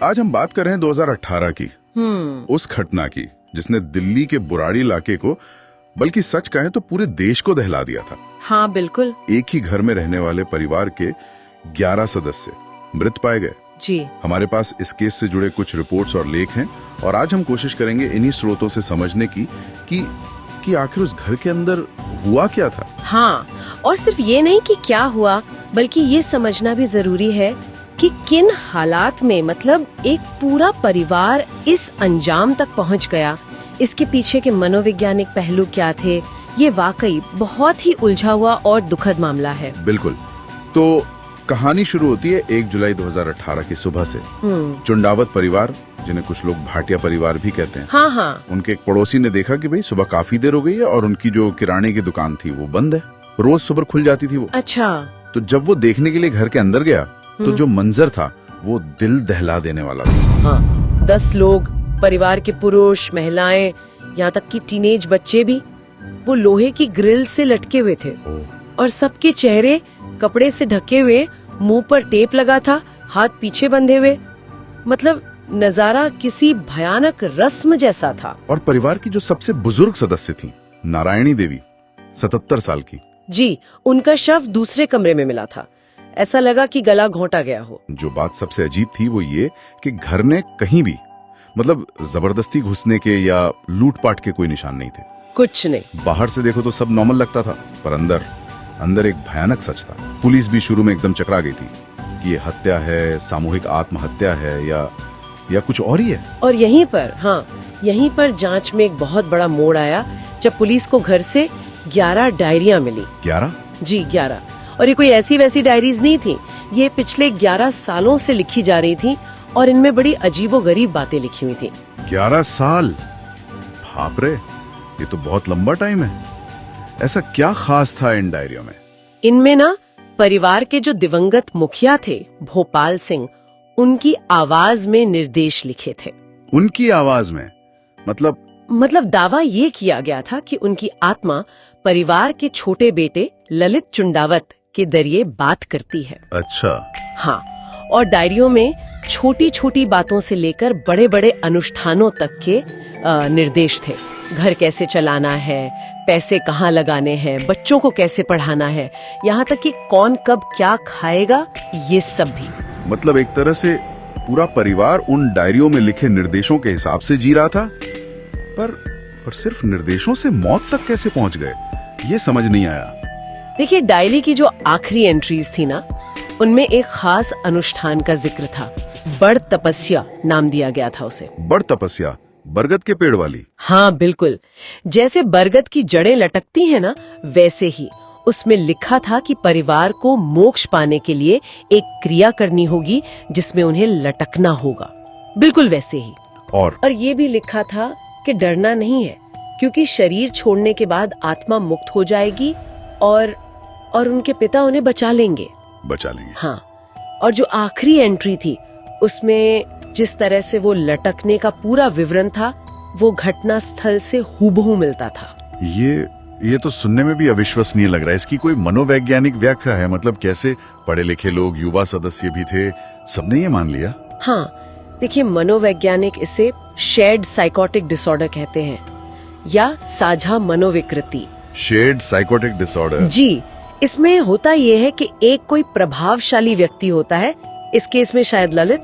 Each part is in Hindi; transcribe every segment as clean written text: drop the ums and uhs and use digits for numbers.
आज हम बात कर रहे हैं 2018 की, उस घटना की जिसने दिल्ली के बुराड़ी इलाके को, बल्कि सच कहें तो पूरे देश को दहला दिया था। हाँ बिल्कुल। एक ही घर में रहने वाले परिवार के 11 सदस्य मृत पाए गए। जी। हमारे पास इस केस से जुड़े कुछ रिपोर्ट्स और लेख हैं और आज हम कोशिश करेंगे इन्हीं स्रोतों से समझने की कि आखिर उस घर के अंदर हुआ क्या था। हाँ, और सिर्फ ये नहीं कि क्या हुआ, बल्कि ये समझना भी जरूरी है कि किन हालात में, मतलब एक पूरा परिवार इस अंजाम तक पहुंच गया, इसके पीछे के मनोवैज्ञानिक पहलू क्या थे। ये वाकई बहुत ही उलझा हुआ और दुखद मामला है। बिल्कुल। तो कहानी शुरू होती है 1 जुलाई 2018 की सुबह से। चुंडावत परिवार, जिन्हें कुछ लोग भाटिया परिवार भी कहते हैं, हाँ, उनके एक पड़ोसी ने देखा कि भाई सुबह काफी देर हो गई है और उनकी जो किराने की दुकान थी वो बंद है। रोज सुबह खुल जाती थी वो। अच्छा। तो जब वो देखने के लिए घर के अंदर गया तो जो मंजर था वो दिल दहला देने वाला था। हाँ, 10 लोग, परिवार के पुरुष, महिलाएं, यहाँ तक कि टीनेज बच्चे भी, वो लोहे की ग्रिल से लटके हुए थे और सबके चेहरे कपड़े से ढके हुए, मुंह पर टेप लगा था, हाथ पीछे बंधे हुए। मतलब नजारा किसी भयानक रस्म जैसा था। और परिवार की जो सबसे बुजुर्ग सदस्य थी, नारायणी देवी, 77 साल की। जी, उनका शव दूसरे कमरे में मिला था। ऐसा लगा कि गला घोंटा गया हो। जो बात सबसे अजीब थी वो ये कि घर ने कहीं भी, मतलब जबरदस्ती घुसने के या लूटपाट के कोई निशान नहीं थे। कुछ नहीं। बाहर से देखो तो सब नॉर्मल लगता था, पर अंदर एक भयानक सच था। पुलिस भी शुरू में एकदम चकरा गई थी कि ये हत्या है, सामूहिक आत्महत्या है या कुछ और ही है। और यहीं पर जांच में एक बहुत बड़ा मोड़ आया जब पुलिस को घर से 11 डायरियां मिली। 11? जी, 11। और ये कोई ऐसी वैसी डायरीज नहीं थी, ये पिछले 11 सालों से लिखी जा रही थी और इनमें बड़ी अजीबोगरीब बातें लिखी हुई थी। 11 साल? बाप रे, ये तो बहुत लंबा टाइम है। ऐसा क्या खास था इन डायरियों में? इनमें ना परिवार के जो दिवंगत मुखिया थे, भोपाल सिंह, उनकी आवाज में निर्देश लिखे थे। उनकी आवाज में? मतलब दावा ये किया गया था कि उनकी आत्मा परिवार के छोटे बेटे ललित चुंडावत के जरिए बात करती है। अच्छा। हाँ, और डायरियों में छोटी छोटी बातों से लेकर बड़े बड़े अनुष्ठानों तक के निर्देश थे। घर कैसे चलाना है, पैसे कहाँ लगाने हैं, बच्चों को कैसे पढ़ाना है, यहाँ तक कि कौन कब क्या खाएगा, ये सब भी। मतलब एक तरह से पूरा परिवार उन डायरियों में लिखे निर्देशों के हिसाब से जी रहा था। पर सिर्फ निर्देशों से मौत तक कैसे पहुंच गए, ये समझ नहीं आया। देखिए, डायरी की जो आखिरी एंट्रीज थी ना, उनमें एक खास अनुष्ठान का जिक्र था। बड़ तपस्या नाम दिया गया था उसे। बड़ तपस्या? बरगद के पेड़ वाली? हाँ बिल्कुल। जैसे बरगद की जड़ें लटकती हैं ना, वैसे ही उसमें लिखा था कि परिवार को मोक्ष पाने के लिए एक क्रिया करनी होगी जिसमें उन्हें लटकना होगा, बिल्कुल वैसे ही। और ये भी लिखा था कि डरना नहीं है, क्योंकि शरीर छोड़ने के बाद आत्मा मुक्त हो जाएगी और उनके पिता उन्हें बचा लेंगे। हाँ। और जो आखिरी एंट्री थी उसमें जिस तरह से वो लटकने का पूरा विवरण था, वो घटना स्थल से हूबहू मिलता था। ये तो सुनने में भी अविश्वसनीय लग रहा है। इसकी कोई मनोवैज्ञानिक व्याख्या है? मतलब कैसे पढ़े लिखे लोग, युवा सदस्य भी थे, सबने ये मान लिया? हाँ, देखिए, मनोवैज्ञानिक इसे शेयर्ड साइकोटिक डिसऑर्डर कहते हैं या साझा मनोविकृति। Shared psychotic disorder? जी, इसमें होता ये है कि एक कोई प्रभावशाली व्यक्ति होता है, इस केस में शायद ललित,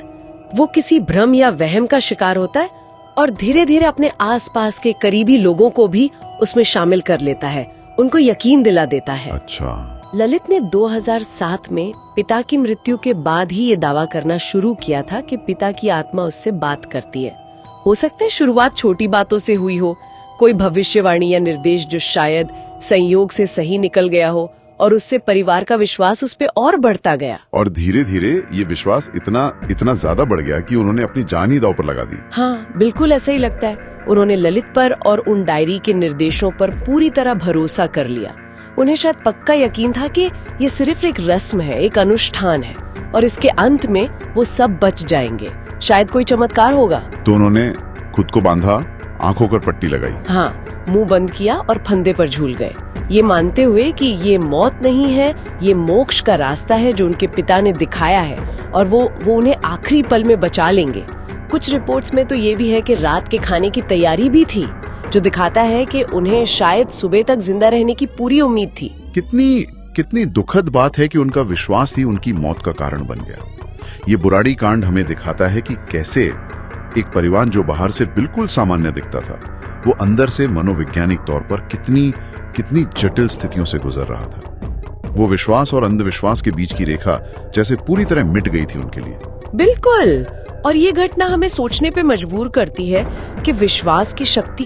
वो किसी भ्रम या वहम का शिकार होता है और धीरे धीरे अपने आसपास के करीबी लोगों को भी उसमें शामिल कर लेता है, उनको यकीन दिला देता है। अच्छा। ललित ने 2007 में पिता की मृत्यु के बाद ही ये दावा करना शुरू किया था कि पिता की आत्मा उससे बात करती है। हो सकता है शुरुआत छोटी बातों से हुई हो, कोई भविष्यवाणी या निर्देश जो शायद संयोग से सही निकल गया हो, और उससे परिवार का विश्वास उस पे और बढ़ता गया। और धीरे धीरे ये विश्वास इतना ज्यादा बढ़ गया कि उन्होंने अपनी जान ही दांव पर लगा दी। हाँ, बिल्कुल ऐसा ही लगता है। उन्होंने ललित पर और उन डायरी के निर्देशों पर पूरी तरह भरोसा कर लिया। उन्हें शायद पक्का यकीन था कि ये सिर्फ एक रस्म है, एक अनुष्ठान है, और इसके अंत में वो सब बच जाएंगे, शायद कोई चमत्कार होगा। तो उन्होंने खुद को बांधा, आंखों पर पट्टी लगाई, हाँ, मुंह बंद किया और फंदे पर झूल गए। ये मानते हुए कि ये मौत नहीं है, ये मोक्ष का रास्ता है जो उनके पिता ने दिखाया है और वो उन्हें आखिरी पल में बचा लेंगे। कुछ रिपोर्ट्स में तो ये भी है कि रात के खाने की तैयारी भी थी, जो दिखाता है कि उन्हें शायद सुबह तक जिंदा रहने की पूरी उम्मीद थी। कितनी दुखद बात है कि उनका विश्वास ही उनकी मौत का कारण बन गया। ये बुराड़ी कांड हमें दिखाता है कि कैसे एक परिवार जो बाहर से बिल्कुल सामान्य दिखता था, वो अंदर से मनोवैज्ञानिक तौर पर कितनी जटिल स्थितियों से गुजर रहा था। वो विश्वास और अंधविश्वास के बीच की रेखा जैसे पूरी तरह मिट गई थी उनके लिए। बिल्कुल। और ये घटना हमें सोचने पे मजबूर करती है कि विश्वास की शक्ति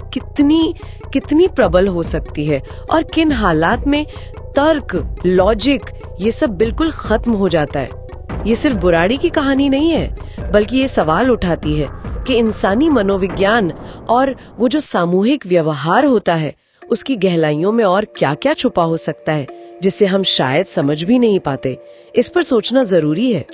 कितनी प्रबल हो सकती है और किन हालात में तर्क, लॉजिक ये सब बिल्कुल खत्म हो जाता है। ये सिर्फ बुराड़ी की कहानी नहीं है, बल्कि ये सवाल उठाती है कि इंसानी मनोविज्ञान और वो जो सामूहिक व्यवहार होता है, उसकी गहराइयों में और क्या-क्या छुपा हो सकता है, जिसे हम शायद समझ भी नहीं पाते। इस पर सोचना जरूरी है।